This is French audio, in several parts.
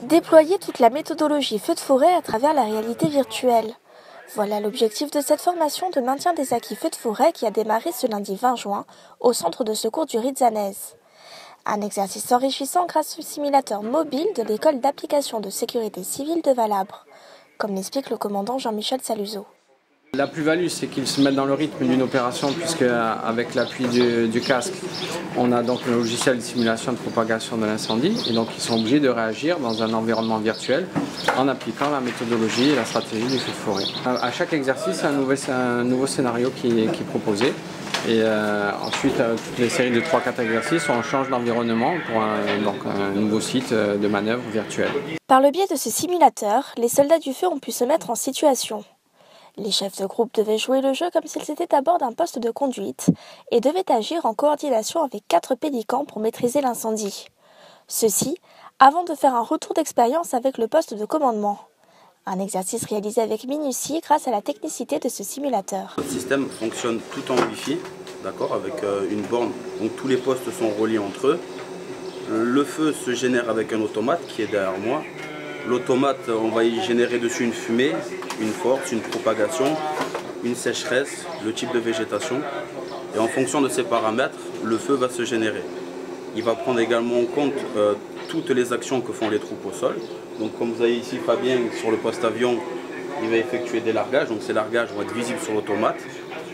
Déployer toute la méthodologie feu de forêt à travers la réalité virtuelle. Voilà l'objectif de cette formation de maintien des acquis feu de forêt qui a démarré ce lundi 20 juin au centre de secours du Rizzanese. Un exercice enrichissant grâce au simulateur mobile de l'école d'application de sécurité civile de Valabre, comme l'explique le commandant Jean-Michel Saluzzo. La plus-value, c'est qu'ils se mettent dans le rythme d'une opération, puisque avec l'appui du casque, on a donc le logiciel de simulation de propagation de l'incendie, et donc ils sont obligés de réagir dans un environnement virtuel en appliquant la méthodologie et la stratégie du feu de forêt. À chaque exercice, c'est un nouveau scénario qui est proposé. Et ensuite, toutes les séries de 3-4 exercices, on change d'environnement pour un nouveau site de manœuvre virtuel. Par le biais de ce simulateur, les soldats du feu ont pu se mettre en situation. Les chefs de groupe devaient jouer le jeu comme s'ils étaient à bord d'un poste de conduite et devaient agir en coordination avec 4 pélicans pour maîtriser l'incendie. Ceci avant de faire un retour d'expérience avec le poste de commandement. Un exercice réalisé avec minutie grâce à la technicité de ce simulateur. Notre système fonctionne tout en Wi-Fi, d'accord, avec une borne, donc tous les postes sont reliés entre eux. Le feu se génère avec un automate qui est derrière moi. L'automate, on va y générer dessus une fumée, une force, une propagation, une sécheresse, le type de végétation. Et en fonction de ces paramètres, le feu va se générer. Il va prendre également en compte toutes les actions que font les troupes au sol. Donc comme vous avez ici Fabien sur le poste avion, il va effectuer des largages. Donc ces largages vont être visibles sur l'automate.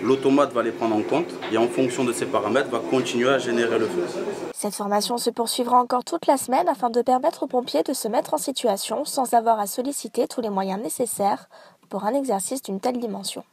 L'automate va les prendre en compte et en fonction de ces paramètres va continuer à générer le feu. Cette formation se poursuivra encore toute la semaine afin de permettre aux pompiers de se mettre en situation sans avoir à solliciter tous les moyens nécessaires pour un exercice d'une telle dimension.